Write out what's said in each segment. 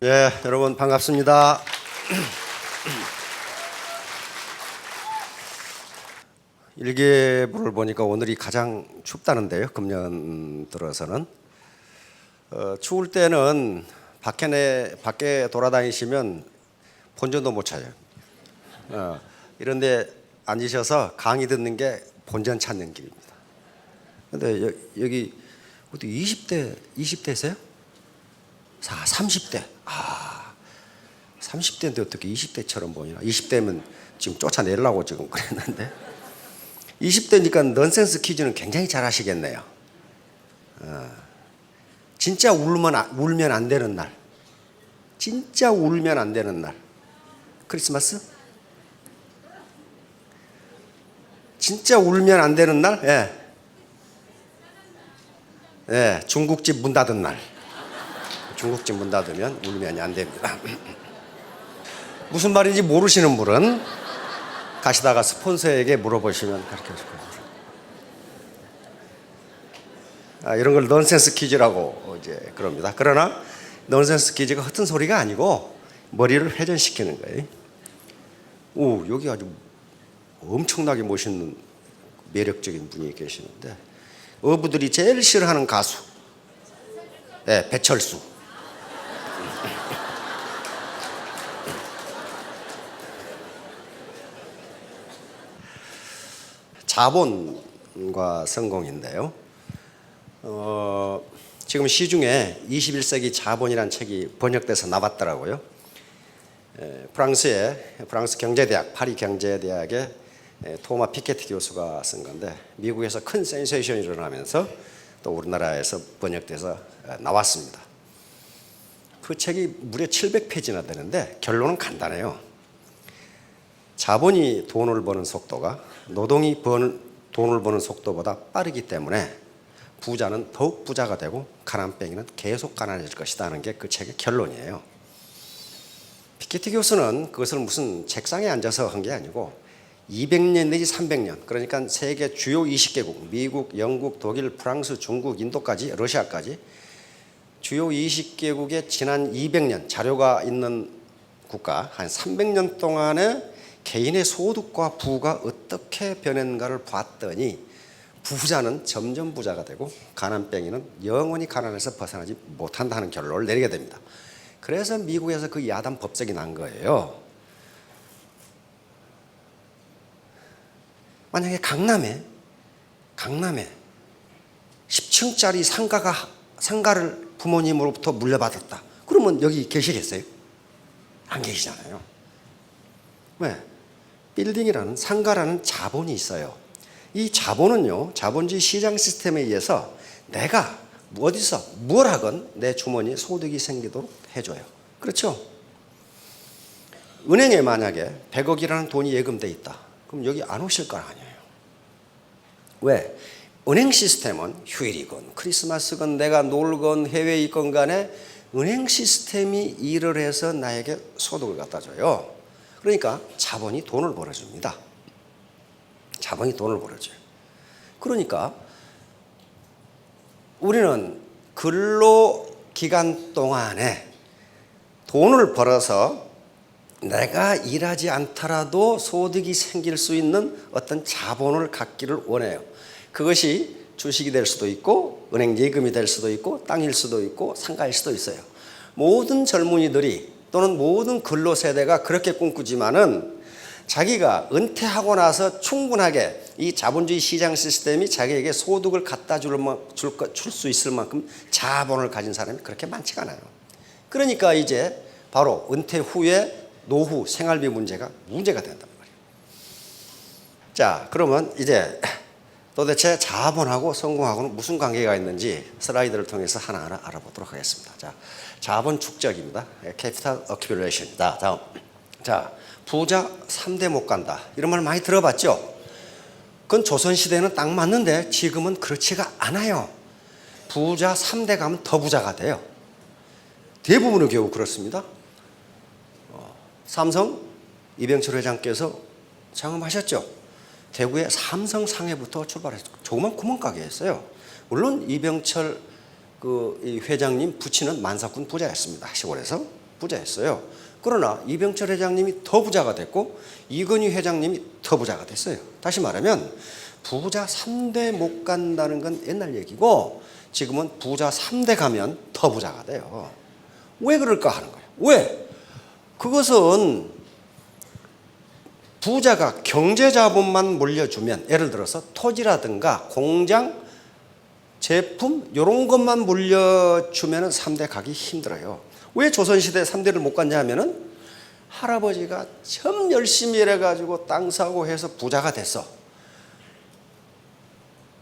네, 여러분 반갑습니다. 일기예보를 보니까 오늘이 가장 춥다는데요. 금년 들어서는 추울 때는 밖에 돌아다니시면 본전도 못 찾아요. 이런데 앉으셔서 강의 듣는 게 본전 찾는 길입니다. 근데 여기 어디 20대세요? 30대. 30대인데 어떻게 20대처럼 보이나? 20대면 지금 쫓아내려고 지금 그랬는데 20대니까 넌센스 퀴즈는 굉장히 잘 하시겠네요. 진짜 울면 안 되는 날, 진짜 울면 안 되는 날, 크리스마스? 진짜 울면 안 되는 날? 예, 중국집 문 닫은 날. 중국집 문 닫으면 울면이 안 됩니다. 무슨 말인지 모르시는 분은 가시다가 스폰서에게 물어보시면 가르쳐 줄 거예요. 이런 걸 넌센스 퀴즈라고 이제 그럽니다. 그러나 넌센스 퀴즈가 헛된 소리가 아니고 머리를 회전시키는 거예요. 오, 여기 아주 엄청나게 멋있는 매력적인 분이 계시는데 어부들이 제일 싫어하는 가수, 배철수. 자본과 성공인데요. 지금 시중에 21세기 자본이라는 책이 번역돼서 나왔더라고요. 프랑스 경제대학, 파리 경제대학의 토마 피케티 교수가 쓴 건데 미국에서 큰 센세이션이 일어나면서 또 우리나라에서 번역돼서 나왔습니다. 그 책이 무려 700페이지나 되는데 결론은 간단해요. 자본이 돈을 버는 속도가 노동이 돈을 버는 속도보다 빠르기 때문에 부자는 더욱 부자가 되고 가난뱅이는 계속 가난해질 것이다 하는 게 그 책의 결론이에요. 피케티 교수는 그것을 무슨 책상에 앉아서 한 게 아니고 200년 내지 300년, 그러니까 세계 주요 20개국, 미국, 영국, 독일, 프랑스, 중국, 인도까지, 러시아까지 주요 20개국의 지난 200년 자료가 있는 국가 한 300년 동안의 개인의 소득과 부가 어떻게 변했는가를 봤더니 부자는 점점 부자가 되고 가난뱅이는 영원히 가난에서 벗어나지 못한다는 결론을 내리게 됩니다. 그래서 미국에서 그 야단 법석이 난 거예요. 만약에 강남에 10층짜리 상가를 부모님으로부터 물려받았다. 그러면 여기 계시겠어요? 안 계시잖아요. 왜? 빌딩이라는 상가라는 자본이 있어요. 이 자본은요, 자본주의 시장 시스템에 의해서 내가 어디서 뭘 하건 내 주머니에 소득이 생기도록 해줘요. 그렇죠? 은행에 만약에 100억이라는 돈이 예금돼 있다. 그럼 여기 안 오실 건 아니에요. 왜? 은행 시스템은 휴일이건 크리스마스건 내가 놀건 해외에 있건 간에 은행 시스템이 일을 해서 나에게 소득을 갖다 줘요. 그러니까 자본이 돈을 벌어줍니다. 자본이 돈을 벌어줘요. 그러니까 우리는 근로기간 동안에 돈을 벌어서 내가 일하지 않더라도 소득이 생길 수 있는 어떤 자본을 갖기를 원해요. 그것이 주식이 될 수도 있고 은행 예금이 될 수도 있고 땅일 수도 있고 상가일 수도 있어요. 모든 젊은이들이 또는 모든 근로세대가 그렇게 꿈꾸지만은 자기가 은퇴하고 나서 충분하게 이 자본주의 시장 시스템이 자기에게 소득을 갖다 줄 수 있을 만큼 자본을 가진 사람이 그렇게 많지가 않아요. 그러니까 이제 바로 은퇴 후에 노후 생활비 문제가 된단 말이에요. 자, 그러면 이제 도대체 자본하고 성공하고는 무슨 관계가 있는지 슬라이드를 통해서 하나하나 알아보도록 하겠습니다. 자, 자본 축적입니다. Capital Accumulation. 다음. 자, 부자 3대 못 간다. 이런 말 많이 들어봤죠? 그건 조선시대는 딱 맞는데 지금은 그렇지가 않아요. 부자 3대 가면 더 부자가 돼요. 대부분은 겨우 그렇습니다. 삼성 이병철 회장께서 창업하셨죠. 대구의 삼성 상해부터 출발해서 조그만 구멍가게였어요. 물론 이병철 이 회장님 부친은 만사꾼 부자였습니다. 시골에서. 부자였어요. 그러나 이병철 회장님이 더 부자가 됐고 이건희 회장님이 더 부자가 됐어요. 다시 말하면 부자 3대 못 간다는 건 옛날 얘기고 지금은 부자 3대 가면 더 부자가 돼요. 왜 그럴까 하는 거예요. 왜? 그것은 부자가 경제자본만 물려주면, 예를 들어서 토지라든가 공장, 제품 이런 것만 물려주면 3대 가기 힘들어요. 왜 조선시대 3대를 못 갔냐 하면은 할아버지가 참 열심히 일해가지고 땅 사고 해서 부자가 됐어.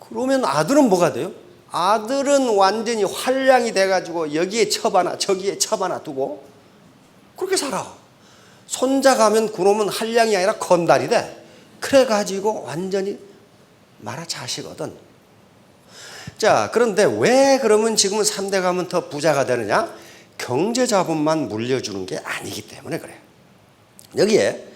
그러면 아들은 뭐가 돼요? 아들은 완전히 활량이 돼가지고 여기에 첩 하나 저기에 첩 하나 두고 그렇게 살아. 손자 가면 그놈은 한량이 아니라 건달이 돼. 그래가지고 완전히 말아 자시거든. 자, 그런데 왜 그러면 지금은 3대 가면 더 부자가 되느냐? 경제자본만 물려주는 게 아니기 때문에 그래요. 여기에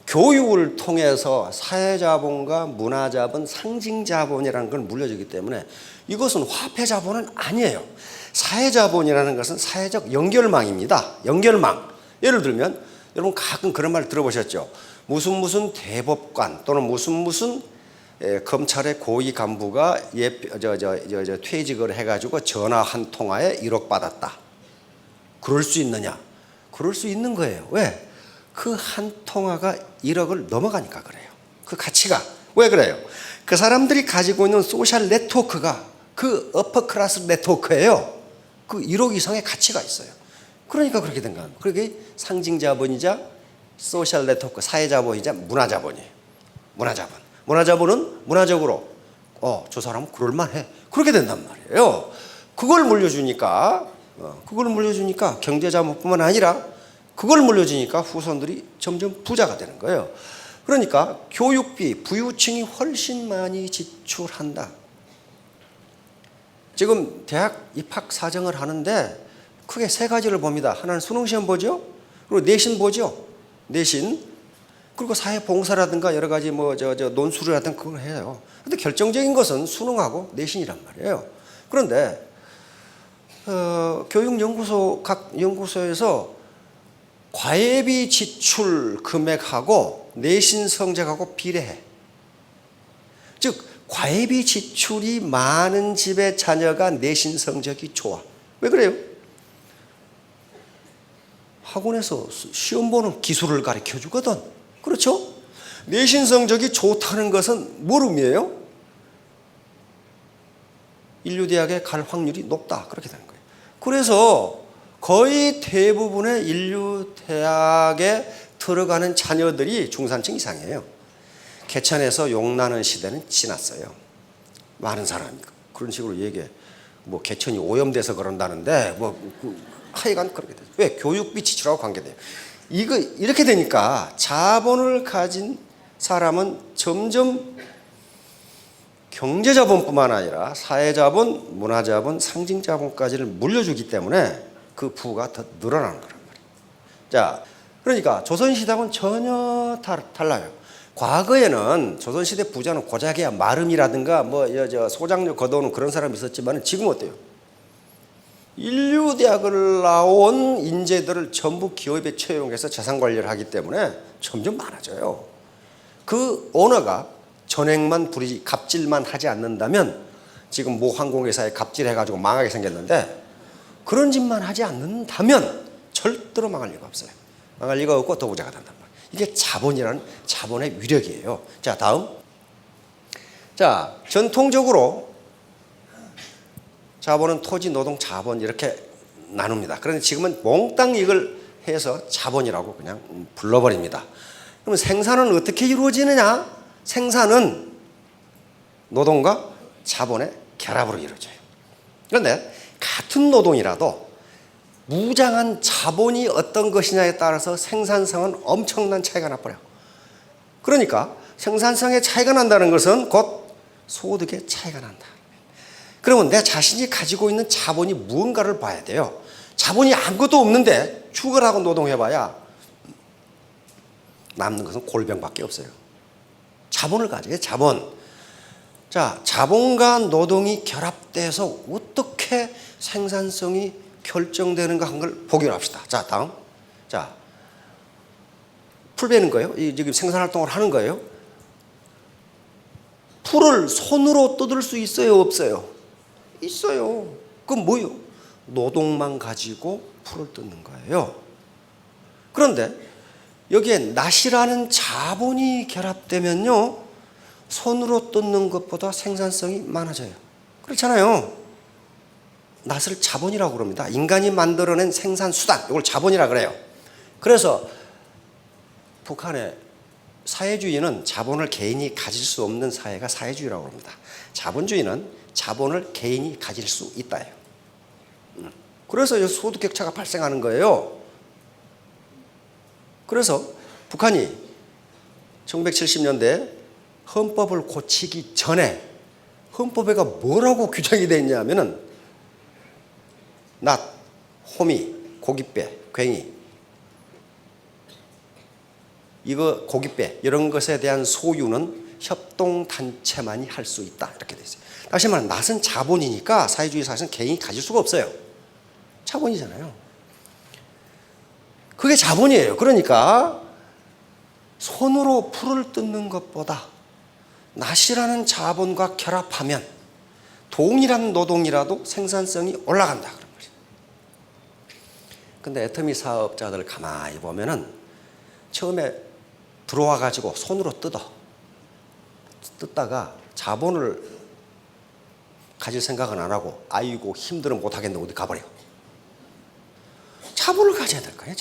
교육을 통해서 사회자본과 문화자본, 상징자본이라는 걸 물려주기 때문에 이것은 화폐자본은 아니에요. 사회자본이라는 것은 사회적 연결망입니다. 연결망. 예를 들면 여러분 가끔 그런 말 들어보셨죠? 무슨 대법관 또는 무슨 검찰의 고위 간부가 퇴직을 해가지고 전화 한 통화에 1억 받았다. 그럴 수 있느냐? 그럴 수 있는 거예요. 왜? 그 한 통화가 1억을 넘어가니까 그래요. 그 가치가. 왜 그래요? 그 사람들이 가지고 있는 소셜 네트워크가 그 어퍼 클래스 네트워크예요. 그 1억 이상의 가치가 있어요. 그러니까 그렇게 된 겁니다. 그게 상징자본이자 소셜 네트워크, 사회자본이자 문화자본이에요. 문화자본은 문화적으로 저 사람은 그럴만해. 그렇게 된단 말이에요. 그걸 물려주니까 경제자본뿐만 아니라 그걸 물려주니까 후손들이 점점 부자가 되는 거예요. 그러니까 교육비, 부유층이 훨씬 많이 지출한다. 지금 대학 입학 사정을 하는데 크게 세 가지를 봅니다. 하나는 수능시험 보죠. 그리고 내신 보죠. 내신. 그리고 사회봉사라든가 여러 가지 논술이라든가 그걸 해요. 근데 결정적인 것은 수능하고 내신이란 말이에요. 그런데 교육연구소, 각 연구소에서 과외비 지출 금액하고 내신 성적하고 비례해. 즉 과외비 지출이 많은 집의 자녀가 내신 성적이 좋아. 왜 그래요? 학원에서 시험 보는 기술을 가르쳐 주거든. 그렇죠? 내신 성적이 좋다는 것은 뭘 의미해요? 인류대학에 갈 확률이 높다. 그렇게 되는 거예요. 그래서 거의 대부분의 인류대학에 들어가는 자녀들이 중산층 이상이에요. 개천에서 용나는 시대는 지났어요. 많은 사람이 그런 식으로 얘기해. 개천이 오염돼서 그런다는데 하여간 그렇게 돼요. 왜? 교육비 지출하고 관계돼요. 이렇게 되니까 자본을 가진 사람은 점점 경제자본뿐만 아니라 사회자본, 문화자본, 상징자본까지를 물려주기 때문에 그 부가 더 늘어나는 거란 말이에요. 자, 그러니까 조선시대하고는 전혀 달라요. 과거에는 조선시대 부자는 고작이야 마름이라든가 소장료 걷어오는 그런 사람이 있었지만 지금 어때요? 인류대학을 나온 인재들을 전부 기업에 채용해서 재산관리를 하기 때문에 점점 많아져요. 그 오너가 전횡만 부리지 갑질만 하지 않는다면 지금 모 항공회사에 갑질해가지고 망하게 생겼는데 그런 짓만 하지 않는다면 절대로 망할 리가 없어요. 망할 리가 없고 더 부자가 된단 말이에요. 이게 자본이라는 자본의 위력이에요. 자, 다음. 자, 전통적으로 자본은 토지, 노동, 자본 이렇게 나눕니다. 그런데 지금은 몽땅 이걸 해서 자본이라고 그냥 불러버립니다. 그러면 생산은 어떻게 이루어지느냐? 생산은 노동과 자본의 결합으로 이루어져요. 그런데 같은 노동이라도 무장한 자본이 어떤 것이냐에 따라서 생산성은 엄청난 차이가 나버려요. 그러니까 생산성의 차이가 난다는 것은 곧 소득의 차이가 난다. 그러면 내 자신이 가지고 있는 자본이 무언가를 봐야 돼요. 자본이 아무것도 없는데 죽으라고 노동해봐야 남는 것은 골병밖에 없어요. 자본을 가져요. 자본. 자, 자본과 노동이 결합돼서 어떻게 생산성이 결정되는가 한 걸 보기로 합시다. 자, 다음. 자, 풀 베는 거예요. 지금 생산활동을 하는 거예요. 풀을 손으로 뜯을 수 있어요, 없어요? 있어요. 그럼 뭐요? 노동만 가지고 풀을 뜯는 거예요. 그런데 여기에 낫이라는 자본이 결합되면요, 손으로 뜯는 것보다 생산성이 많아져요. 그렇잖아요. 낫을 자본이라고 그럽니다. 인간이 만들어낸 생산수단, 이걸 자본이라고 그래요. 그래서 북한의 사회주의는 자본을 개인이 가질 수 없는 사회가 사회주의라고 합니다. 자본주의는 자본을 개인이 가질 수 있다예요. 그래서 소득 격차가 발생하는 거예요. 그래서 북한이 1970년대 헌법을 고치기 전에 헌법에가 뭐라고 규정이 되어 있냐면은 낫, 호미, 고깃배, 괭이, 이거 고깃배 이런 것에 대한 소유는 협동단체만이 할 수 있다, 이렇게 되어 있어요. 다시 말하면 낫은 자본이니까 사회주의 사회에서는 개인이 가질 수가 없어요. 자본이잖아요. 그게 자본이에요. 그러니까 손으로 풀을 뜯는 것보다 낫이라는 자본과 결합하면 동일한 노동이라도 생산성이 올라간다, 그런 거죠. 근데 애터미 사업자들 가만히 보면은 처음에 들어와 가지고 손으로 뜯다가 자본을 가질 생각은 안 하고, 아이고 힘들어 못하겠네, 어디 가버려. 자본을 가져야 될 거예요.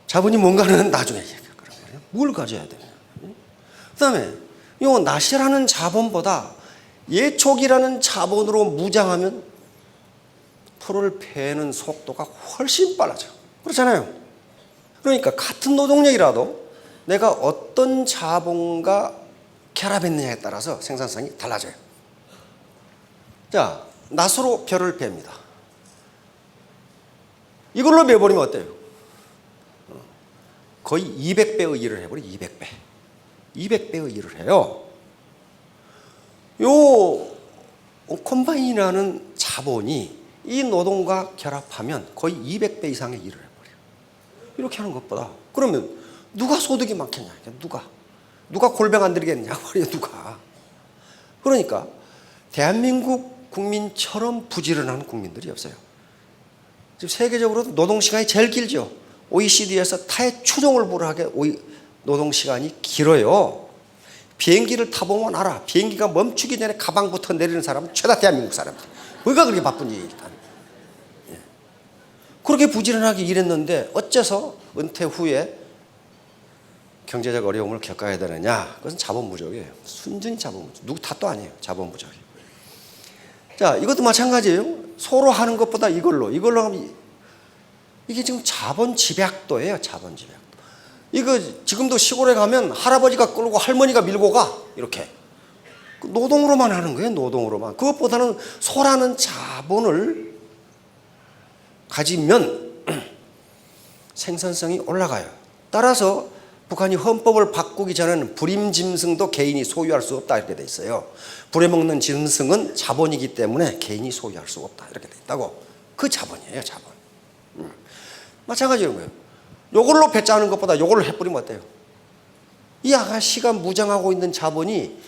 자본이 뭔가는 나중에 얘기할 거예요. 뭘 가져야 되냐. 그 다음에 요 낫이라는 자본보다 예촉이라는 자본으로 무장하면 풀을 베는 속도가 훨씬 빨라져. 그렇잖아요. 그러니까 같은 노동력이라도 내가 어떤 자본과 결합했느냐에 따라서 생산성이 달라져요. 자, 낫으로 벼를 팹니다. 이걸로 베버리면 어때요? 거의 200배의 일을 해버려. 200배의 일을 해요. 요 콤바인이라는 자본이 이 노동과 결합하면 거의 200배 이상의 일을 해버려요. 이렇게 하는 것보다. 그러면 누가 소득이 많겠냐? 누가 골병 안 들이겠냐? 누가. 그러니까 대한민국 국민처럼 부지런한 국민들이 없어요. 지금 세계적으로 노동시간이 제일 길죠. OECD에서 타의 추종을 불허하게 노동시간이 길어요. 비행기를 타보면 알아. 비행기가 멈추기 전에 가방부터 내리는 사람은 최다 대한민국 사람들. 뭐가 그렇게 바쁜지 일단. 그렇게 부지런하게 일했는데 어째서 은퇴 후에 경제적 어려움을 겪어야 되느냐? 그것은 자본 부족이에요. 순전히 자본 부족. 누구 탓도 아니에요. 자본 부족이에요. 자, 이것도 마찬가지예요. 서로 하는 것보다 이걸로 하면 이게 지금 자본 집약도예요. 자본 집약도. 이거 지금도 시골에 가면 할아버지가 끌고 할머니가 밀고 가. 이렇게. 노동으로만 하는 거예요. 노동으로만. 그것보다는 소라는 자본을 가지면 생산성이 올라가요. 따라서 북한이 헌법을 바꾸기 전에는 불임짐승도 개인이 소유할 수 없다, 이렇게 돼 있어요. 부려먹는 짐승은 자본이기 때문에 개인이 소유할 수 없다, 이렇게 돼 있다고. 그 자본이에요, 자본. 마찬가지로 거예요. 요걸로 배짜는 것보다 요걸로 해버리면 어때요? 이 아가씨가 무장하고 있는 자본이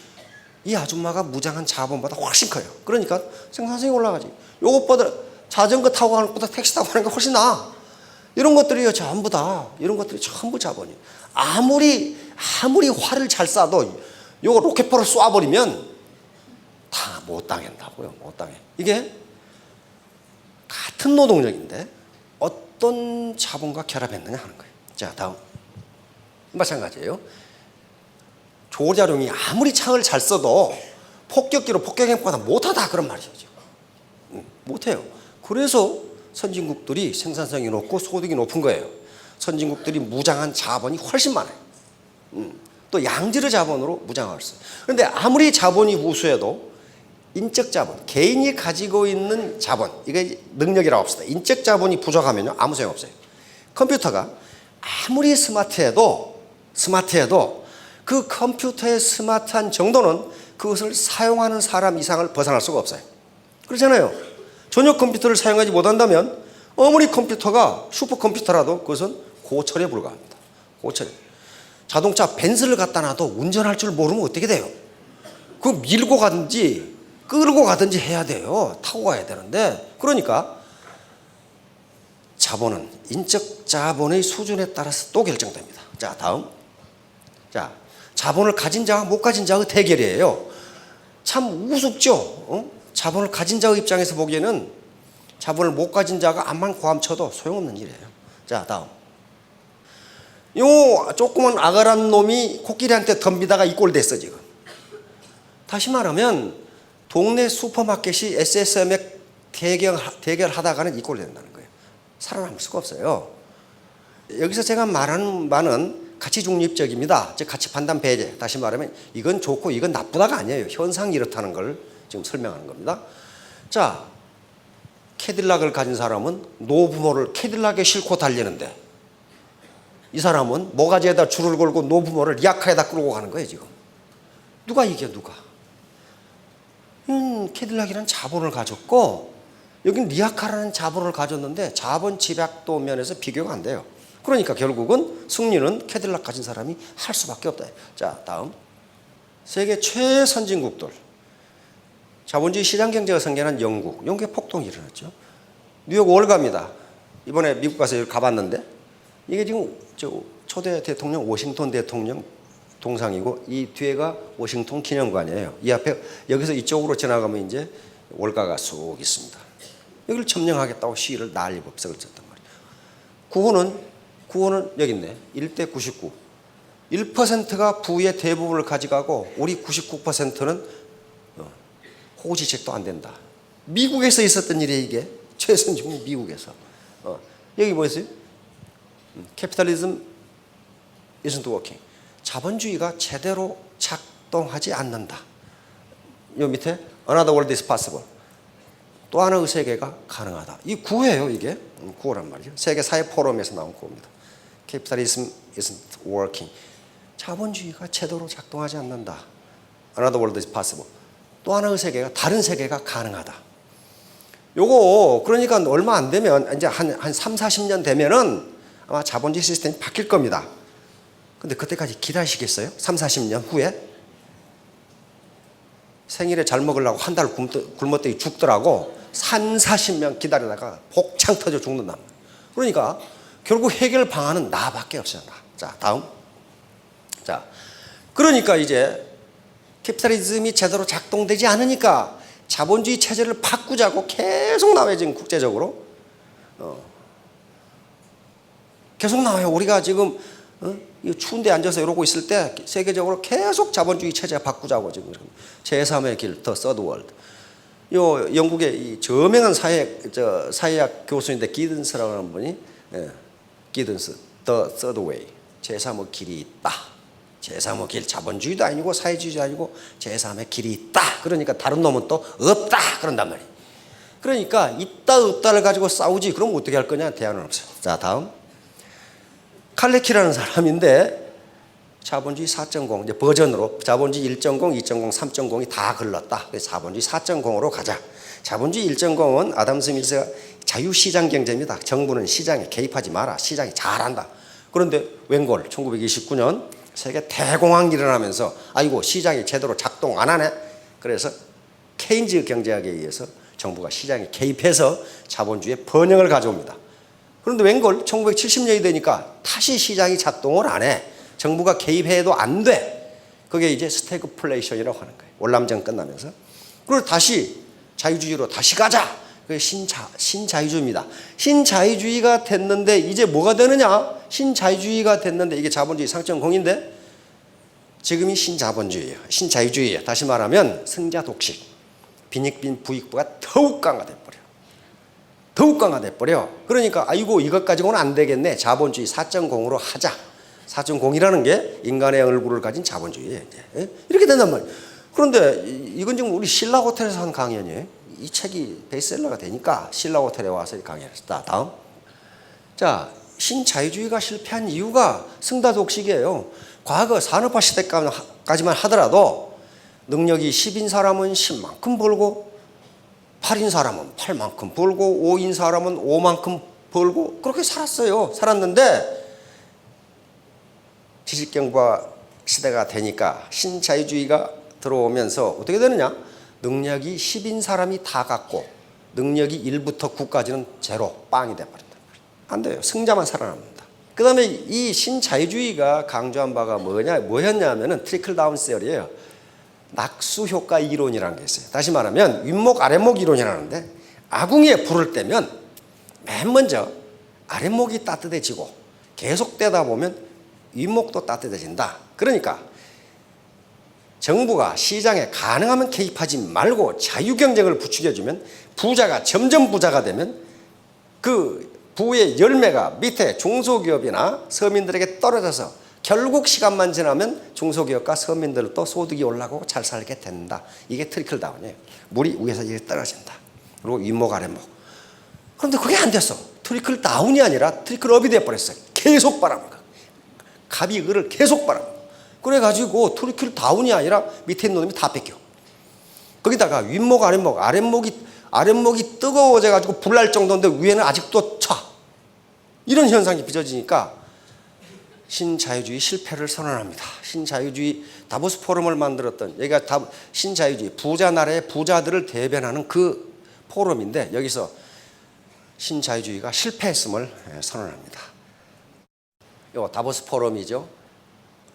이 아줌마가 무장한 자본보다 훨씬 커요. 그러니까 생산성이 올라가지. 요것보다 자전거 타고 가는 것보다 택시 타고 가는 게 훨씬 나아. 이런 것들이요, 전부 다. 이런 것들이 전부 자본이에요. 아무리 활을 잘 쏴도 요거 로켓포를 쏴버리면 다 못 당한다고요. 못 당해. 이게 같은 노동력인데 어떤 자본과 결합했느냐 하는 거예요. 자, 다음. 마찬가지예요. 조자룡이 아무리 창을 잘 써도 폭격기로 폭격행보다 못하다, 그런 말이죠. 못해요. 그래서 선진국들이 생산성이 높고 소득이 높은 거예요. 선진국들이 무장한 자본이 훨씬 많아요. 또 양질의 자본으로 무장을 했어요. 그런데 아무리 자본이 우수해도 인적 자본, 개인이 가지고 있는 자본, 이게 능력이라고 합시다. 인적 자본이 부족하면요, 아무 소용 없어요. 컴퓨터가 아무리 스마트해도 그 컴퓨터의 스마트한 정도는 그것을 사용하는 사람 이상을 벗어날 수가 없어요. 그렇잖아요. 전용 컴퓨터를 사용하지 못한다면 아무리 컴퓨터가 슈퍼컴퓨터라도 그것은 고철에 불과합니다. 고철에. 자동차 벤츠를 갖다 놔도 운전할 줄 모르면 어떻게 돼요? 그 밀고 가든지 끌고 가든지 해야 돼요. 타고 가야 되는데. 그러니까 자본은 인적 자본의 수준에 따라서 또 결정됩니다. 자, 다음. 자, 자본을 가진 자와 못 가진 자의 대결이에요. 참 우습죠? 자본을 가진 자의 입장에서 보기에는 자본을 못 가진 자가 암만 고함 쳐도 소용없는 일이에요. 자, 다음. 요 조그만 아가란 놈이 코끼리한테 덤비다가 이 꼴 됐어 지금. 다시 말하면 동네 슈퍼마켓이 SSM에 대결하다가는 이 꼴 된다는 거예요. 살아남을 수가 없어요. 여기서 제가 말하는 바는 가치 중립적입니다. 즉 가치 판단 배제. 다시 말하면 이건 좋고 이건 나쁘다가 아니에요. 현상이 이렇다는 걸 지금 설명하는 겁니다. 자, 캐딜락을 가진 사람은 노부모를 캐딜락에 싣고 달리는데 이 사람은 모가지에다 줄을 걸고 노부모를 리아카에다 끌고 가는 거예요 지금. 누가 이겨 누가? 캐딜락이라는 자본을 가졌고 여긴 리아카라는 자본을 가졌는데 자본 집약도 면에서 비교가 안 돼요. 그러니까 결국은 승리는 캐딜락 가진 사람이 할 수밖에 없다. 자, 다음. 세계 최선진국들. 자본주의 시장 경제가 생겨난 영국에 폭동이 일어났죠. 뉴욕 월가입니다. 이번에 미국 가서 가봤는데 이게 지금 초대 대통령 워싱턴 대통령 동상이고 이 뒤에가 워싱턴 기념관이에요. 이 앞에 여기서 이쪽으로 지나가면 이제 월가가 쑥 있습니다. 여기를 점령하겠다고 시위를 난리 법석을 쳤단 말이에요. 구호는 여기 있네. 1대 99. 1%가 부의 대부분을 가져가고 우리 99%는 호지책도 안 된다. 미국에서 있었던 일이에요 이게. 최선진국 미국에서. 여기 뭐였어요? Capitalism isn't working. 자본주의가 제대로 작동하지 않는다. 요 밑에 Another world is possible. 또 하나의 세계가 가능하다. 이 구호예요 이게. 구호란 말이죠. 세계 사회 포럼에서 나온 구호입니다. Capitalism isn't working. 자본주의가 제대로 작동하지 않는다. Another world is possible. 또 하나의 세계가 다른 세계가 가능하다. 요거 그러니까 얼마 안 되면 이제 한 3, 40년 되면은 아마 자본주의 시스템이 바뀔 겁니다. 근데 그때까지 기다리시겠어요? 3, 40년 후에? 생일에 잘 먹으려고 한 달 굶었더니 죽더라고. 3, 40년 기다리다가 복창 터져 죽는다. 그러니까 결국 해결 방안은 나밖에 없어요. 나. 자, 다음. 자, 그러니까 이제 캐피탈리즘이 제대로 작동되지 않으니까 자본주의 체제를 바꾸자고 계속 나와요 지금 국제적으로. 계속 나와요. 우리가 지금 추운데 앉아서 이러고 있을 때 세계적으로 계속 자본주의 체제 바꾸자고 지금 제3의 길, 더 서드 월드. 요 영국의 이 저명한 사회학 교수인데 기든스라고 하는 분이 기든스, 더 서드 웨이, 제3의 길이 있다. 제3의 길, 자본주의도 아니고 사회주의도 아니고 제3의 길이 있다. 그러니까 다른 놈은 또 없다. 그런단 말이에요. 그러니까 있다 없다를 가지고 싸우지. 그럼 어떻게 할 거냐? 대안은 없어요. 자, 다음. 칼레키라는 사람인데 자본주의 4.0 이제 버전으로 자본주의 1.0, 2.0, 3.0이 다 글렀다. 그래서 자본주의 4.0으로 가자. 자본주의 1.0은 아담 스미스가 자유시장 경제입니다. 정부는 시장에 개입하지 마라. 시장이 잘한다. 그런데 웬걸 1929년 세계 대공황이 일어나면서 아이고 시장이 제대로 작동 안 하네. 그래서 케인즈 경제학에 의해서 정부가 시장에 개입해서 자본주의의 번영을 가져옵니다. 그런데 웬걸 1970년이 되니까 다시 시장이 작동을 안 해. 정부가 개입해도 안 돼. 그게 이제 스태그플레이션이라고 하는 거예요. 월남전 끝나면서. 그리고 다시 자유주의로 다시 가자. 그게 신자유주의입니다. 신자유주의가 됐는데 이제 뭐가 되느냐? 신자유주의가 됐는데 이게 자본주의 3.0인데 지금이 신자본주의예요. 신자유주의예요. 다시 말하면 승자 독식, 빈익빈 부익부가 더욱 강화돼버려. 더욱 강화돼버려. 그러니까 아이고 이것 가지고는 안 되겠네. 자본주의 4.0으로 하자. 4.0이라는 게 인간의 얼굴을 가진 자본주의예요. 이제. 이렇게 된단 말이에요. 그런데 이건 지금 우리 신라 호텔에서 한 강연이에요. 이 책이 베스트셀러가 되니까 신라 호텔에 와서 강연했다. 다음. 자, 신자유주의가 실패한 이유가 승자 독식이에요. 과거 산업화 시대까지만 하더라도 능력이 10인 사람은 10만큼 벌고 8인 사람은 8만큼 벌고 5인 사람은 5만큼 벌고 그렇게 살았어요. 살았는데 지식경과 시대가 되니까 신자유주의가 들어오면서 어떻게 되느냐? 능력이 10인 사람이 다 갖고 능력이 1부터 9까지는 제로, 빵이 돼버린다. 안 돼요. 승자만 살아납니다. 그 다음에 이 신자유주의가 강조한 바가 뭐였냐면은 트리클 다운 세어리예요. 낙수 효과 이론이라는 게 있어요. 다시 말하면 윗목 아랫목 이론이라는데 아궁이에 불을 떼면 맨 먼저 아랫목이 따뜻해지고 계속 떼다 보면 윗목도 따뜻해진다. 그러니까 정부가 시장에 가능하면 개입하지 말고 자유경쟁을 부추겨주면 부자가 점점 부자가 되면 그 부의 열매가 밑에 중소기업이나 서민들에게 떨어져서 결국 시간만 지나면 중소기업과 서민들도 소득이 올라가고 잘 살게 된다. 이게 트리클 다운이에요. 물이 위에서 이렇게 떨어진다. 그리고 윗목 아랫목. 그런데 그게 안 됐어. 트리클 다운이 아니라 트리클 업이 돼버렸어요. 계속 바라보니까. 갑이 을을 계속 바라보고. 그래가지고 트리클 다운이 아니라 밑에 있는 놈이 다 뺏겨. 거기다가 윗목 아랫목이 뜨거워져가지고 불날 정도인데 위에는 아직도 차. 이런 현상이 빚어지니까 신자유주의 실패를 선언합니다. 신자유주의 다보스 포럼을 만들었던 여기가 신자유주의 부자 나라의 부자들을 대변하는 그 포럼인데 여기서 신자유주의가 실패했음을 선언합니다. 요 다보스 포럼이죠.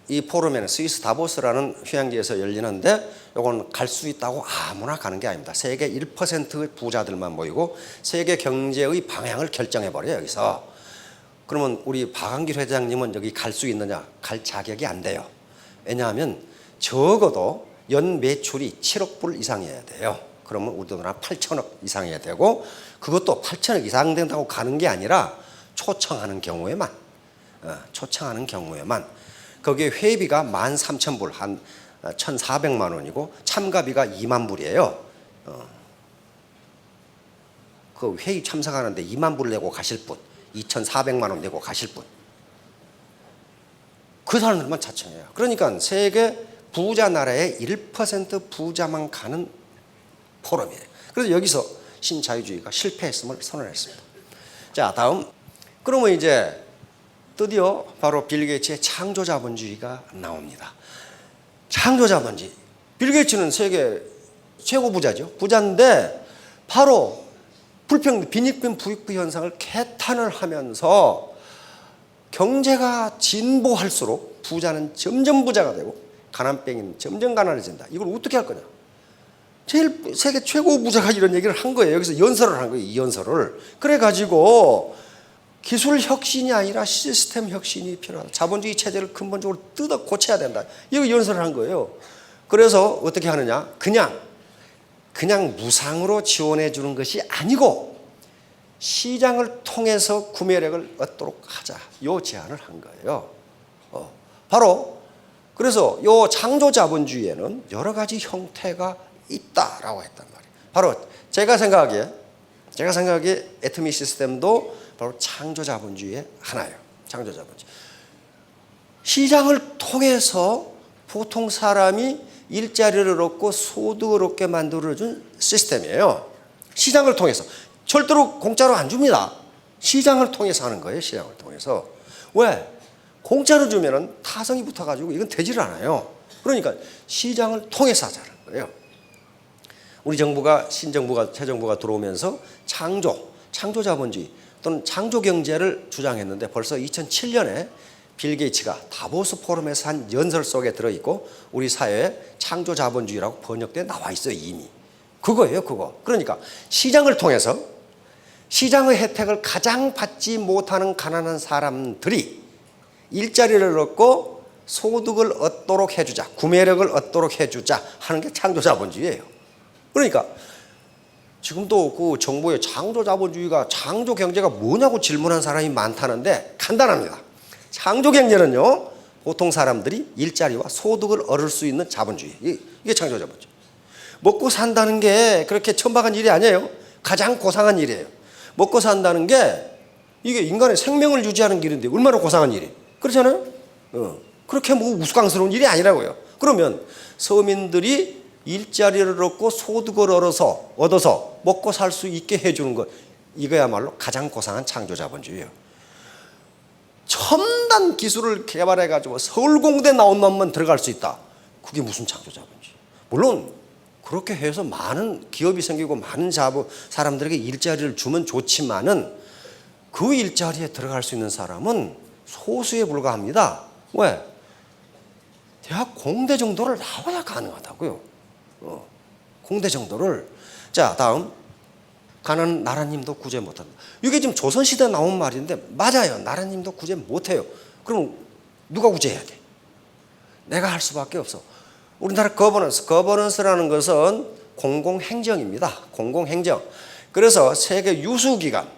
이 포럼에는 스위스 다보스라는 휴양지에서 열리는데 요건 갈 수 있다고 아무나 가는 게 아닙니다. 세계 1%의 부자들만 모이고 세계 경제의 방향을 결정해버려요. 여기서. 그러면 우리 박한길 회장님은 여기 갈 수 있느냐? 갈 자격이 안 돼요. 왜냐하면 적어도 연 매출이 7억 불 이상이어야 돼요. 그러면 우리나라 8천억 이상이어야 되고 그것도 8천억 이상 된다고 가는 게 아니라 초청하는 경우에만 거기에 회비가 13,000불 한 1,400만 원이고 참가비가 2만 불이에요. 그 회의 참석하는데 2만 불 내고 가실 분 2,400만 원 내고 가실 분 그 사람들만 자청해요. 그러니까 세계 부자 나라의 1% 부자만 가는 포럼이에요. 그래서 여기서 신자유주의가 실패했음을 선언했습니다. 자, 다음. 그러면 이제 드디어 바로 빌 게이츠의 창조자본주의가 나옵니다. 창조자본주의. 빌 게이츠는 세계 최고 부자죠. 부자인데 바로 불평등, 빈익빈 부익부 현상을 개탄을 하면서 경제가 진보할수록 부자는 점점 부자가 되고 가난뱅이는 점점 가난해진다. 이걸 어떻게 할 거냐? 제일 세계 최고 부자가 이런 얘기를 한 거예요. 여기서 연설을 한 거예요. 이 연설을. 그래가지고 기술 혁신이 아니라 시스템 혁신이 필요하다. 자본주의 체제를 근본적으로 뜯어 고쳐야 된다. 이거 연설을 한 거예요. 그래서 어떻게 하느냐? 그냥 무상으로 지원해 주는 것이 아니고 시장을 통해서 구매력을 얻도록 하자. 요 제안을 한 거예요. 바로 그래서 요 창조자본주의에는 여러 가지 형태가 있다라고 했단 말이에요. 바로 제가 생각하기에 애터미 시스템도 바로 창조자본주의의 하나예요. 창조자본주의. 시장을 통해서 보통 사람이 일자리를 얻고 소득을 얻게 만들어준 시스템이에요. 시장을 통해서. 절대로 공짜로 안 줍니다. 시장을 통해서 하는 거예요. 시장을 통해서. 왜? 공짜로 주면은 타성이 붙어가지고 이건 되지를 않아요. 그러니까 시장을 통해서 하자는 거예요. 우리 정부가 신정부가 새 정부가 들어오면서 창조자본주의 또는 창조경제를 주장했는데 벌써 2007년에 빌 게이츠가 다보스 포럼에서 한 연설 속에 들어있고 우리 사회에 창조자본주의라고 번역돼 나와 있어요. 이미. 그거예요. 그거. 그러니까 시장을 통해서 시장의 혜택을 가장 받지 못하는 가난한 사람들이 일자리를 얻고 소득을 얻도록 해주자. 구매력을 얻도록 해주자 하는 게 창조자본주의예요. 그러니까 지금도 그 정부의 창조자본주의가 창조경제가 뭐냐고 질문한 사람이 많다는데 간단합니다. 창조경제는요, 보통 사람들이 일자리와 소득을 얻을 수 있는 자본주의. 이게 창조자본주의. 먹고 산다는 게 그렇게 천박한 일이 아니에요. 가장 고상한 일이에요. 먹고 산다는 게 이게 인간의 생명을 유지하는 길인데 얼마나 고상한 일이. 그렇잖아요? 그렇게 뭐 우스꽝스러운 일이 아니라고요. 그러면 서민들이 일자리를 얻고 소득을 얻어서 먹고 살 수 있게 해주는 것, 이거야말로 가장 고상한 창조자본주의예요. 첨단 기술을 개발해가지고 서울공대 나온 놈만 들어갈 수 있다. 그게 무슨 창조자본주의? 물론 그렇게 해서 많은 기업이 생기고 많은 사람들에게 일자리를 주면 좋지만은 그 일자리에 들어갈 수 있는 사람은 소수에 불과합니다. 왜? 대학 공대 정도를 나와야 가능하다고요. 공대 정도를. 자, 다음. 가난은 나라님도 구제 못한다. 이게 지금 조선시대에 나온 말인데 맞아요. 나라님도 구제 못해요. 그럼 누가 구제해야 돼? 내가 할 수밖에 없어. 우리나라 거버넌스라는 것은 공공행정입니다. 공공행정. 그래서 세계 유수기관,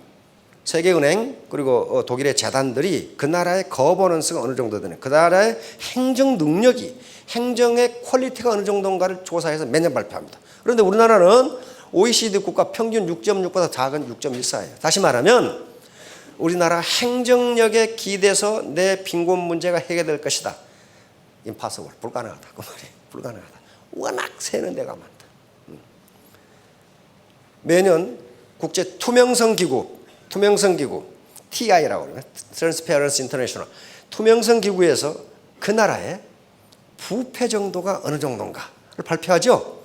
세계은행 그리고 독일의 재단들이 그 나라의 거버넌스가 어느 정도 되는, 그 나라의 행정 능력이, 행정의 퀄리티가 어느 정도인가를 조사해서 매년 발표합니다. 그런데 우리나라는 OECD 국가 평균 6.6보다 작은 6.14예요. 다시 말하면 우리나라 행정력에 기대서 내 빈곤 문제가 해결될 것이다. impossible, 불가능하다. 그 말이에요. 불가능하다. 워낙 세는 데가 많다. 매년 국제 투명성 기구 TI라고 그래요. Transparency International. 투명성 기구에서 그 나라의 부패 정도가 어느 정도인가를 발표하죠.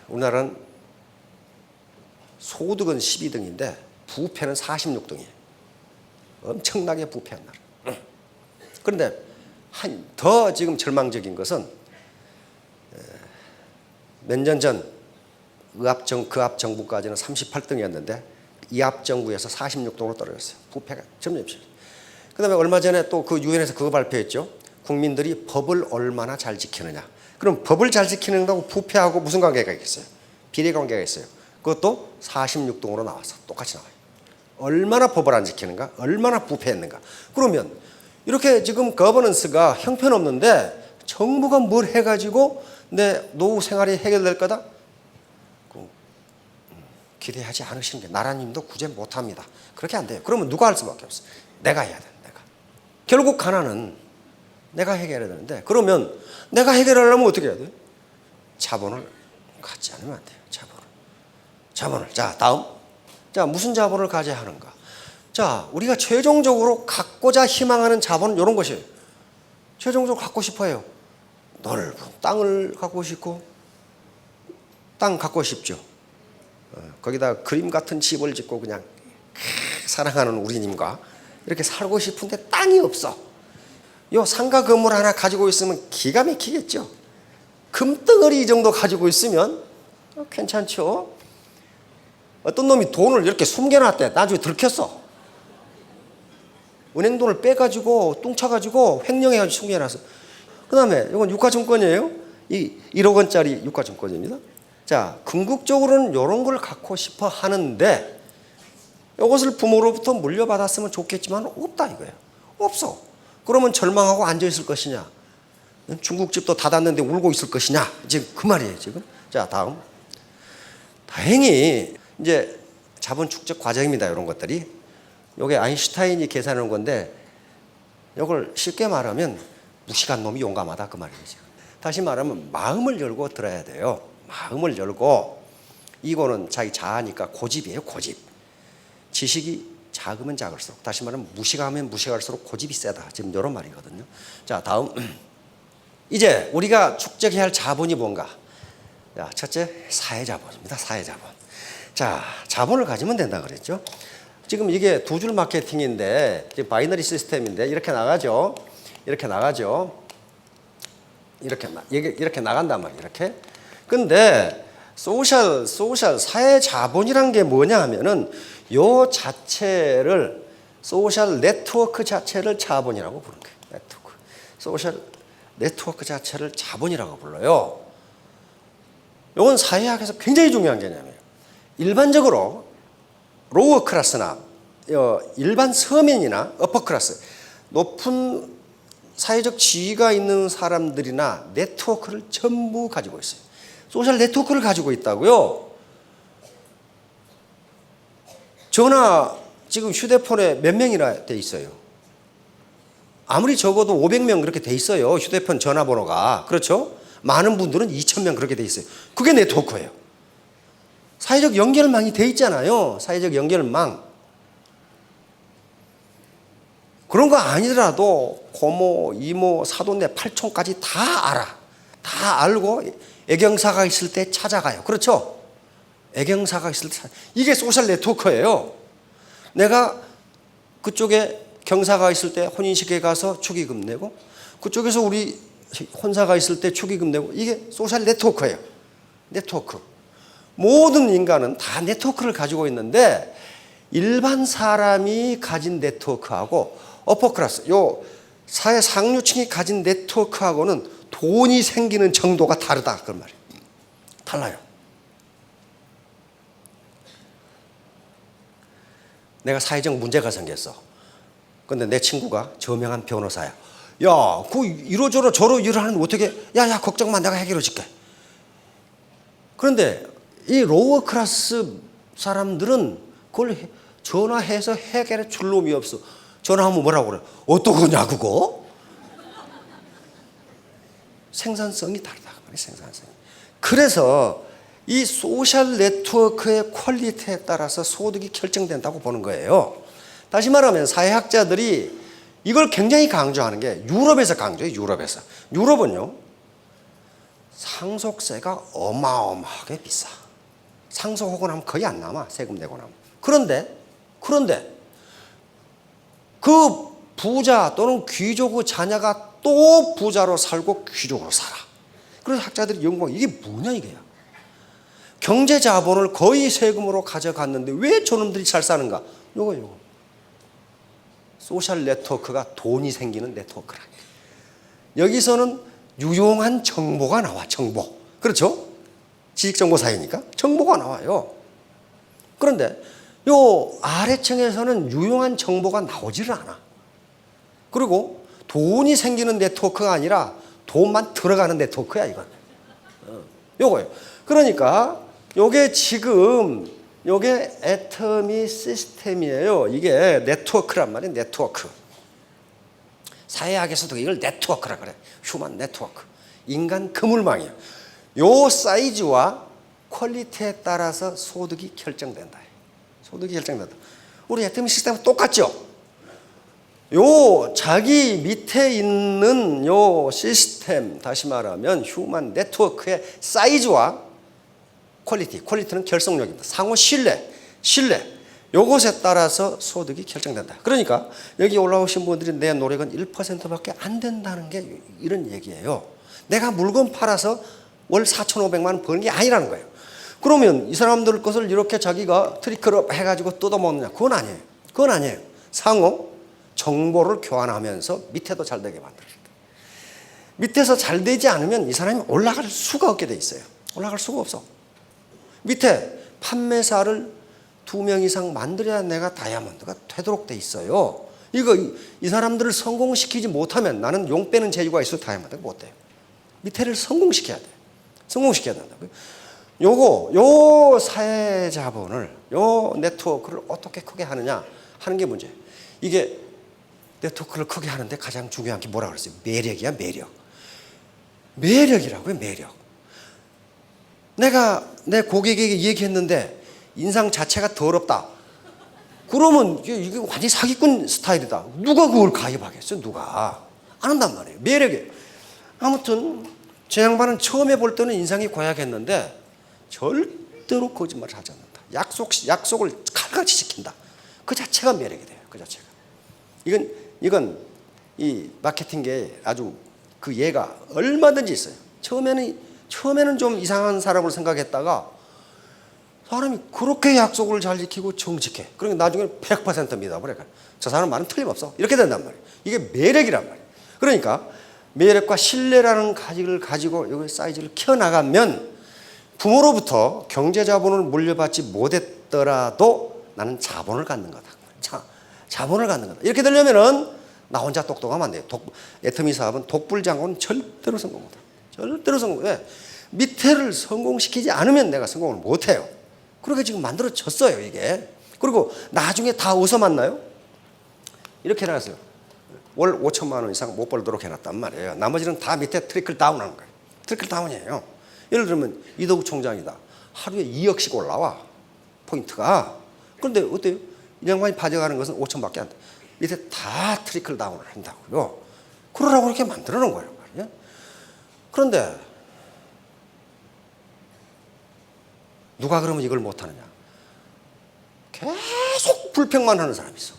우리나라는 소득은 12등인데 부패는 46등이에요. 엄청나게 부패한 나라. 그런데 더 지금 절망적인 것은 몇 년 전 그 앞 정부까지는 38등이었는데 이 앞 정부에서 46등으로 떨어졌어요. 부패가 점점 심해요. 그다음에 얼마 전에 또 그 유엔에서 그거 발표했죠. 국민들이 법을 얼마나 잘 지키느냐. 그럼 법을 잘 지키는다고 부패하고 무슨 관계가 있겠어요? 비례관계가 있어요. 그것도 46등으로 나와서 똑같이 나와요. 얼마나 법을 안 지키는가, 얼마나 부패했는가. 그러면 이렇게 지금 거버넌스가 형편없는데 정부가 뭘 해가지고 내 노후 생활이 해결될 거다? 기대하지 않으시는 게, 나라님도 구제 못합니다. 그렇게 안 돼요. 그러면 누가 할 수밖에 없어요? 내가 해야 돼. 내가. 결국 가난은 내가 해결해야 되는데, 그러면 내가 해결하려면 어떻게 해야 돼요? 자본을 갖지 않으면 안 돼요. 자본을. 자, 다음. 자, 무슨 자본을 가져야 하는가? 자, 우리가 최종적으로 갖고자 희망하는 자본은 이런 것이에요. 최종적으로 갖고 싶어요. 넓은 땅을 갖고 싶고, 땅 갖고 싶죠. 거기다 그림 같은 집을 짓고 그냥 사랑하는 우리님과 이렇게 살고 싶은데 땅이 없어. 요 상가 건물 하나 가지고 있으면 기가 막히겠죠. 금덩어리 이 정도 가지고 있으면 괜찮죠. 어떤 놈이 돈을 이렇게 숨겨놨대. 나중에 들켰어. 은행 돈을 빼가지고 뚱쳐가지고 횡령해가지고 숨겨놨어. 그 다음에 이건 유가증권이에요. 1억 원짜리 유가증권입니다. 자, 궁극적으로는 이런 걸 갖고 싶어 하는데 이것을 부모로부터 물려받았으면 좋겠지만 없다 이거예요. 없어. 그러면 절망하고 앉아있을 것이냐, 중국집도 닫았는데 울고 있을 것이냐, 지금 그 말이에요 지금. 자, 다음. 다행히 이제 자본 축적 과정입니다. 이런 것들이. 이게 아인슈타인이 계산한 건데 이걸 쉽게 말하면 무식한 놈이 용감하다 그 말이죠. 다시 말하면 마음을 열고 들어야 돼요. 마음을 열고. 이거는 자기 자아니까 고집이에요. 고집. 지식이 작으면 작을수록, 다시 말하면 무식하면 무식할수록 고집이 세다. 지금 이런 말이거든요. 자, 다음. 이제 우리가 축적해야 할 자본이 뭔가. 자, 첫째, 사회자본입니다. 사회자본. 자, 자본을 가지면 된다 그랬죠. 지금 이게 두 줄 마케팅인데, 바이너리 시스템인데 이렇게 나가죠. 이렇게 나가죠. 이렇게 나간단 말이에요. 이렇게. 근데 소셜 사회 자본이란 게 뭐냐 하면은 요 자체를, 소셜 네트워크 자체를 자본이라고 부르는 거예요. 네트워크. 소셜 네트워크 자체를 자본이라고 불러요. 이건 사회학에서 굉장히 중요한 개념이에요. 일반적으로 로어 클래스나 일반 서민이나 어퍼 클래스, 높은 사회적 지위가 있는 사람들이나 네트워크를 전부 가지고 있어요. 소셜 네트워크를 가지고 있다고요. 전화 지금 휴대폰에 몇 명이나 돼 있어요? 아무리 적어도 500명 그렇게 돼 있어요. 휴대폰 전화번호가. 그렇죠? 많은 분들은 2,000명 그렇게 돼 있어요. 그게 네트워크예요. 사회적 연결망이 돼 있잖아요. 사회적 연결망. 그런 거 아니더라도 고모, 이모, 사돈네, 팔촌까지 다 알아. 다 알고 애경사가 있을 때 찾아가요. 그렇죠? 애경사가 있을 때 이게 소셜 네트워크예요. 내가 그쪽에 경사가 있을 때 혼인식에 가서 축의금 내고 그쪽에서 우리 혼사가 있을 때 축의금 내고 이게 소셜 네트워크예요. 네트워크. 모든 인간은 다 네트워크를 가지고 있는데 일반 사람이 가진 네트워크하고 어퍼클래스, 요 사회 상류층이 가진 네트워크하고는 돈이 생기는 정도가 다르다 그런 말이에요. 달라요. 내가 사회적 문제가 생겼어. 근데 내 친구가 저명한 변호사야. 야, 그 이러저러 저러 일을 하는데 어떻게, 야, 걱정 마. 내가 해결해 줄게. 그런데 이 로워 클래스 사람들은 그걸 전화해서 해결해 줄 놈이 없어. 전화하면 뭐라고 그래? 어떠냐, 그거? 생산성이 다르다. 생산성이. 그래서 이 소셜 네트워크의 퀄리티에 따라서 소득이 결정된다고 보는 거예요. 다시 말하면 사회학자들이 이걸 굉장히 강조하는 게 유럽에서 강조해요. 유럽은요, 상속세가 어마어마하게 비싸. 상속하고 나면 거의 안 남아. 세금 내고 나면. 그런데 그 부자 또는 귀족의 자녀가 또 부자로 살고 귀족으로 살아. 그래서 학자들이 연구한 이게 뭐냐 이게야. 경제 자본을 거의 세금으로 가져갔는데 왜 저놈들이 잘 사는가? 요거. 소셜 네트워크가 돈이 생기는 네트워크라. 여기서는 유용한 정보가 나와. 정보. 그렇죠? 지식정보 사회니까 정보가 나와요. 그런데 요 아래층에서는 유용한 정보가 나오지를 않아. 그리고 돈이 생기는 네트워크가 아니라 돈만 들어가는 네트워크야 이건. 요거예요. 그러니까 요게 지금 요게 애터미 시스템이에요. 이게 네트워크란 말이에요. 네트워크. 사회학에서도 이걸 네트워크라 그래. 휴먼 네트워크. 인간 그물망이에요. 요 사이즈와 퀄리티에 따라서 소득이 결정된다. 소득이 결정된다. 우리 애터미 시스템은 똑같죠? 요 자기 밑에 있는 요 시스템, 다시 말하면 휴먼 네트워크의 사이즈와 퀄리티는 결속력입니다. 상호 신뢰 요것에 따라서 소득이 결정된다. 그러니까 여기 올라오신 분들이 내 노력은 1%밖에 안 된다는 게 이런 얘기예요. 내가 물건 팔아서 월 4,500만 원 버는 게 아니라는 거예요. 그러면 이 사람들 것을 이렇게 자기가 트리클업 해가지고 뜯어먹느냐? 그건 아니에요. 상호 정보를 교환하면서 밑에도 잘 되게 만들어준다. 밑에서 잘 되지 않으면 이 사람이 올라갈 수가 없게 돼 있어요. 올라갈 수가 없어. 밑에 판매사를 2명 이상 만들어야 내가 다이아몬드가 되도록 돼 있어요. 이 사람들을 성공시키지 못하면 나는 용 빼는 재주가 있어도 다이아몬드가 못 돼요. 밑에를 성공시켜야 돼. 성공시켜야 된다. 요 사회 자본을, 요 네트워크를 어떻게 크게 하느냐 하는 게 문제예요. 이게 네트워크를 크게 하는데 가장 중요한 게 뭐라고 그랬어요? 매력이야, 매력. 매력이라고요, 매력. 내가 내 고객에게 얘기했는데 인상 자체가 더럽다. 그러면 이게 완전히 사기꾼 스타일이다. 누가 그걸 가입하겠어요? 누가? 안 한단 말이에요. 매력이에요. 아무튼 저 양반은 처음에 볼 때는 인상이 고약했는데 절대로 거짓말을 하지 않는다. 약속을 칼같이 지킨다. 그 자체가 매력이 돼요. 그 자체가. 이건 이 마케팅계에 아주 그 예가 얼마든지 있어요. 처음에는 좀 이상한 사람을 생각했다가 사람이 그렇게 약속을 잘 지키고 정직해. 그러니까 나중에 100% 믿어버려. 저 사람 말은 틀림없어. 이렇게 된단 말이에요. 이게 매력이란 말이에요. 그러니까 매력과 신뢰라는 가지를 가지고 여기 사이즈를 키워나가면 부모로부터 경제자본을 물려받지 못했더라도 나는 자본을 갖는 거다. 자본을 갖는 거다. 이렇게 되려면은 나 혼자 똑똑하면 안 돼요. 애터미 사업은 독불장군은 절대로 성공 못해요. 절대로 성공 못해요. 밑에를 성공시키지 않으면 내가 성공을 못해요. 그렇게 지금 만들어졌어요, 이게. 그리고 나중에 다 어디서 만나요? 이렇게 해놨어요. 월 5천만 원 이상 못 벌도록 해놨단 말이에요. 나머지는 다 밑에 트리클 다운 하는 거예요. 트리클 다운이에요. 예를 들면 이덕우 총장이다. 하루에 2억씩 올라와. 포인트가. 그런데 어때요? 이 양반이 가져가는 것은 5천밖에 안 돼. 이제 다 트리클 다운을 한다고요. 그러라고 이렇게 만들어 놓은 거예요. 그런데 누가 그러면 이걸 못하느냐? 계속 불평만 하는 사람이 있어.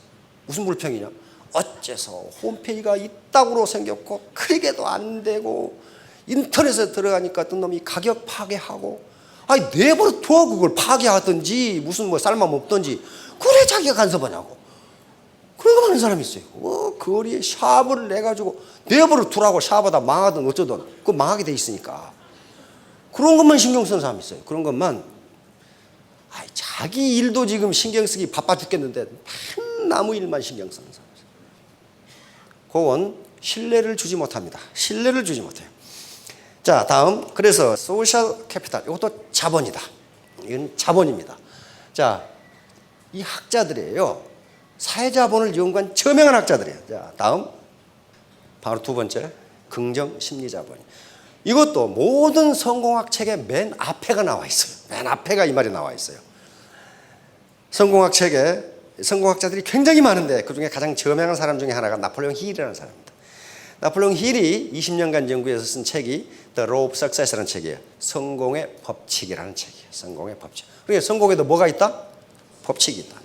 무슨 불평이냐? 어째서 홈페이지가 이따구로 생겼고 클릭해도 안 되고 인터넷에 들어가니까 뜬 놈이 가격 파괴하고, 아니 내버려 둬. 그걸 파괴하든지 무슨 뭐 쌀만 먹든지. 그래 자기가 간섭하냐고. 그런 거 많은 사람이 있어요. 거리에 샵을 내가지고 내버려 두라고. 샵하다 망하든 어쩌든 그거 망하게 돼 있으니까. 그런 것만 신경 쓰는 사람이 있어요. 그런 것만. 자기 일도 지금 신경 쓰기 바빠 죽겠는데 한 나무 일만 신경 쓰는 사람. 그건 신뢰를 주지 못합니다. 신뢰를 주지 못해요. 자, 다음. 그래서 소셜 캐피탈. 이것도 자본이다. 이건 자본입니다. 자, 이 학자들이에요. 사회자본을 연구한 저명한 학자들이에요. 자, 다음. 바로 두 번째. 긍정 심리자본. 이것도 모든 성공학 책의 맨 앞에가 나와 있어요. 맨 앞에가 이 말이 나와 있어요. 성공학 책에 성공학자들이 굉장히 많은데 그중에 가장 저명한 사람 중에 하나가 나폴레옹 힐이라는 사람입니다. 나폴레옹 힐이 20년간 연구해서 쓴 책이 The Law of Success라는 책이에요. 성공의 법칙이라는 책이에요. 성공의 법칙. 그러니까 성공에도 뭐가 있다? 법칙이 있다.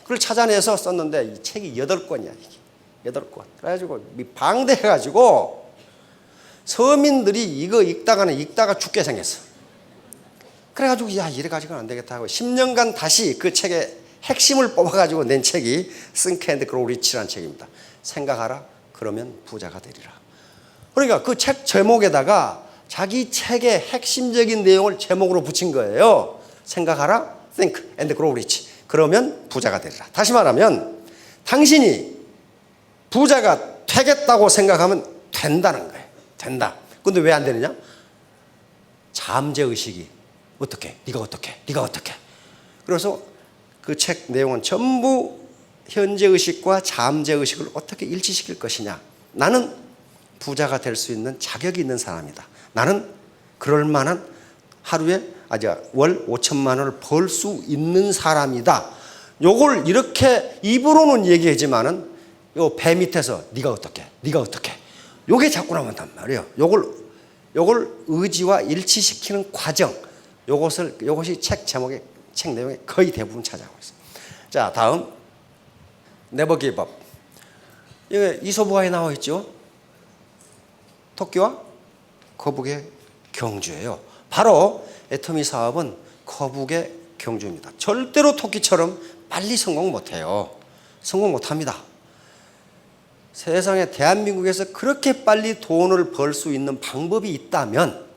그걸 찾아내서 썼는데 이 책이 8권이야. 이게 8권. 그래가지고 방대해가지고 서민들이 이거 읽다가 죽게 생겼어. 그래가지고 야 이래 가지고는 안 되겠다 하고 10년간 다시 그 책의 핵심을 뽑아가지고 낸 책이 Think and Grow Rich라는 책입니다. 생각하라 그러면 부자가 되리라. 그러니까 그 책 제목에다가 자기 책의 핵심적인 내용을 제목으로 붙인 거예요. 생각하라 Think and Grow Rich 그러면 부자가 되리라. 다시 말하면 당신이 부자가 되겠다고 생각하면 된다는 거예요. 된다. 근데 왜 안 되느냐? 잠재의식이 어떻게? 네가 어떻게? 네가 어떻게? 그래서 그 책 내용은 전부 현재의식과 잠재의식을 어떻게 일치시킬 것이냐. 나는 부자가 될 수 있는 자격이 있는 사람이다. 나는 그럴 만한 하루에 월 5천만 원을 벌 수 있는 사람이다. 요걸 이렇게 입으로는 얘기하지만은 요 배 밑에서 네가 어떻게? 네가 어떻게? 요게 자꾸 나온단 말이에요. 요걸 의지와 일치시키는 과정. 요것이 책 제목에 책 내용에 거의 대부분 차지하고 있어요. 자, 다음. 네버 기브 업. 이게 이솝우화에 나와 있죠. 토끼와 거북의 경주예요. 바로 애터미 사업은 거북의 경주입니다. 절대로 토끼처럼 빨리 성공 못해요. 성공 못합니다. 세상에 대한민국에서 그렇게 빨리 돈을 벌 수 있는 방법이 있다면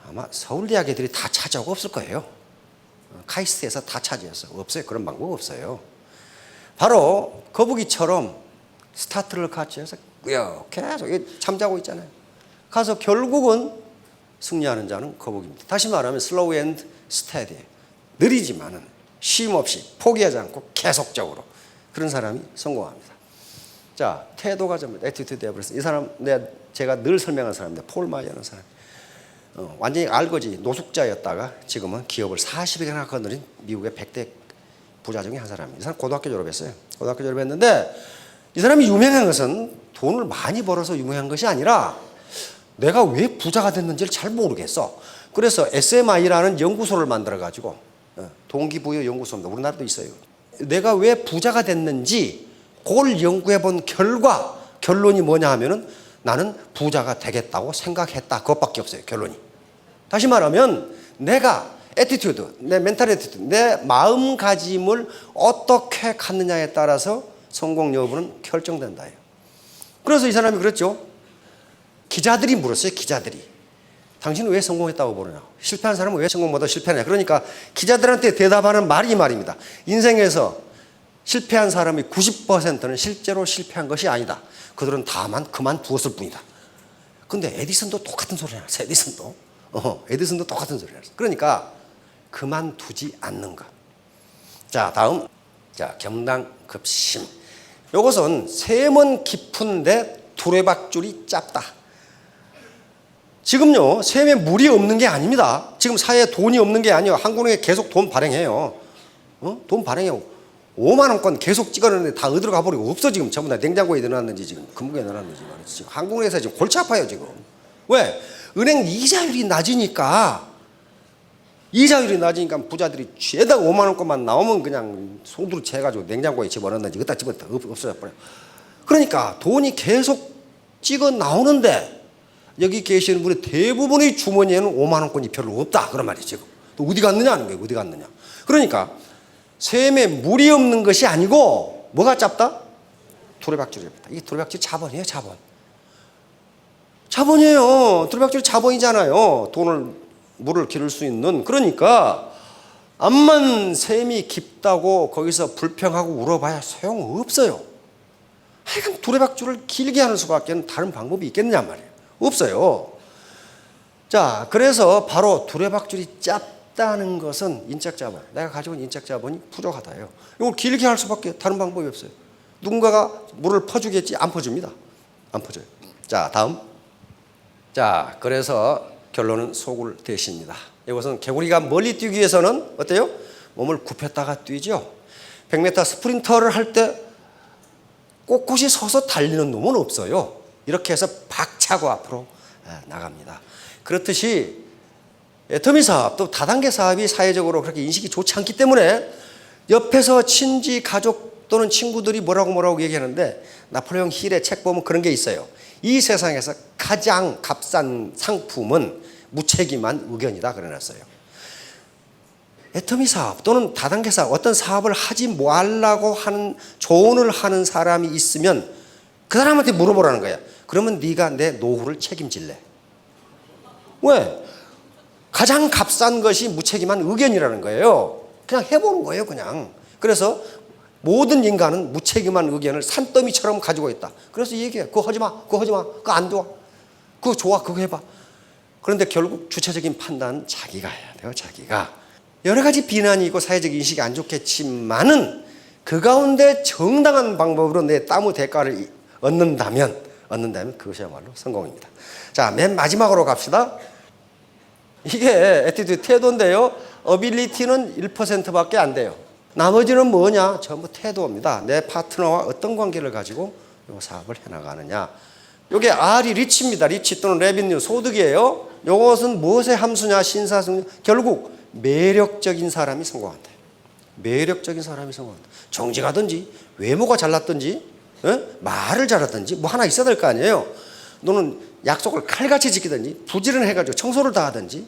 아마 서울대학 애들이 다 차지하고 없을 거예요. 카이스트에서 다 차지해서 없어요. 그런 방법 없어요. 바로 거북이처럼 스타트를 같이 해서 계속 잠자고 있잖아요. 가서 결국은 승리하는 자는 거북입니다. 다시 말하면 슬로우 앤드 스테디. 느리지만은 쉼 없이 포기하지 않고 계속적으로 그런 사람이 성공합니다. 자, 태도가 전부 애티튜드 에버리스. 이 사람 제가 늘 설명하는 사람인데 폴 마이어라는 사람. 완전히 알거지 노숙자였다가 지금은 기업을 40개나 거느린 미국의 100대 부자 중에 한 사람입니다. 이 사람 고등학교 졸업했어요. 고등학교 졸업했는데 이 사람이 유명한 것은 돈을 많이 벌어서 유명한 것이 아니라 내가 왜 부자가 됐는지를 잘 모르겠어. 그래서 SMI라는 연구소를 만들어가지고 동기부여 연구소입니다. 우리나라도 있어요. 내가 왜 부자가 됐는지 그걸 연구해 본 결론이 뭐냐 하면은 나는 부자가 되겠다고 생각했다. 그것밖에 없어요. 결론이. 다시 말하면 내가 애티튜드, 내 멘탈 애티튜드, 내 마음가짐을 어떻게 갖느냐에 따라서 성공 여부는 결정된다. 그래서 이 사람이 그랬죠. 기자들이 물었어요. 기자들이. 당신은 왜 성공했다고 보느냐. 실패한 사람은 왜 성공 못하고 실패하냐. 그러니까 기자들한테 대답하는 말이 이 말입니다. 인생에서 실패한 사람의 90%는 실제로 실패한 것이 아니다. 그들은 다만 그만두었을 뿐이다. 근데 에디슨도 똑같은 소리를 했어. 에디슨도 똑같은 소리를 했어. 그러니까 그만두지 않는 것. 자, 다음. 자, 겸당급심. 이것은 셈은 깊은데 두레박줄이 짧다. 지금요, 세금에 물이 없는 게 아닙니다. 지금 사회에 돈이 없는 게 아니에요. 한국은행에 계속 돈 발행해요. 돈 발행해요. 5만 원권 계속 찍어놨는데 다 어디로 가버리고 없어. 지금 전부 다 냉장고에 넣어놨는지 지금 금고에 넣어놨는지 말이지. 지금 한국은행에서 지금 골치 아파요 지금. 왜? 은행 이자율이 낮으니까. 이자율이 낮으니까 부자들이 죄다 5만 원권만 나오면 그냥 손으로 재가지고 냉장고에 집어넣는지 그따 집어넣다 없어져 버려. 그러니까 돈이 계속 찍어 나오는데 여기 계시는 분의 대부분의 주머니에는 5만 원권이 별로 없다 그런 말이지 지금. 또 어디 갔느냐 하는 거예요. 어디 갔느냐. 그러니까 세금에 물이 없는 것이 아니고 뭐가 짧다? 두레박줄이 짧다. 이게 두레박줄이 자본이에요. 자본. 자본이에요. 두레박줄이 자본이잖아요. 물을 기를 수 있는. 그러니까 암만 셈이 깊다고 거기서 불평하고 울어봐야 소용없어요. 하여간 두레박줄을 길게 하는 수밖에 다른 방법이 있겠느냐 말이에요. 없어요. 자, 그래서 바로 두레박줄이 짧다는 것은 인적자본, 내가 가지고 있는 인적자본이 부족하다요. 이걸 길게 할 수밖에 다른 방법이 없어요. 누군가가 물을 퍼주겠지? 안 퍼줍니다. 안 퍼줘요. 자, 다음. 자, 그래서 결론은 소굴 대시입니다. 이것은 개구리가 멀리 뛰기 위해서는 어때요? 몸을 굽혔다가 뛰죠. 100m 스프린터를 할 때 꼿꼿이 서서 달리는 놈은 없어요. 이렇게 해서 박차고 앞으로 나갑니다. 그렇듯이 애터미 사업, 또 다단계 사업이 사회적으로 그렇게 인식이 좋지 않기 때문에 옆에서 친지, 가족 또는 친구들이 뭐라고 얘기하는데 나폴레옹 힐의 책 보면 그런 게 있어요. 이 세상에서 가장 값싼 상품은 무책임한 의견이다 그래놨어요. 애터미 사업 또는 다단계 사업, 어떤 사업을 하지 말라고 하는 조언을 하는 사람이 있으면 그 사람한테 물어보라는 거야. 그러면 네가 내 노후를 책임질래? 왜? 가장 값싼 것이 무책임한 의견이라는 거예요. 그냥 해보는 거예요, 그냥. 그래서 모든 인간은 무책임한 의견을 산더미처럼 가지고 있다. 그래서 얘기해. 그거 하지 마, 그거 하지 마, 그거 안 좋아, 그거 좋아, 그거 해봐. 그런데 결국 주체적인 판단은 자기가 해야 돼요, 자기가. 여러 가지 비난이 있고 사회적 인식이 안 좋겠지만은 그 가운데 정당한 방법으로 내 땀의 대가를 얻는다면 그것이야말로 성공입니다. 자, 맨 마지막으로 갑시다. 이게 애티튜드 태도인데요. 어빌리티는 1%밖에 안 돼요. 나머지는 뭐냐? 전부 태도입니다. 내 파트너와 어떤 관계를 가지고 이 사업을 해나가느냐. 이게 R이 리치입니다. 리치 또는 레비뉴, 소득이에요. 이것은 무엇의 함수냐? 신사숙. 결국 매력적인 사람이 성공한다. 매력적인 사람이 성공한다. 정직하든지 외모가 잘났든지 말을 잘하든지 뭐 하나 있어야 될 거 아니에요. 너는 약속을 칼같이 지키든지 부지런해가지고 청소를 다 하든지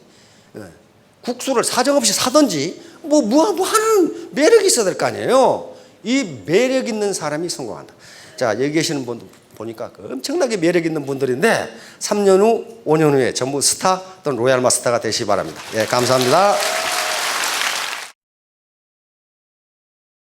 국수를 사정없이 사든지 뭐 하는 매력이 있어야 될 거 아니에요. 이 매력 있는 사람이 성공한다. 자, 여기 계시는 분들 보니까 엄청나게 매력 있는 분들인데 3년 후, 5년 후에 전부 스타 또는 로얄 마스터가 되시기 바랍니다. 예, 감사합니다.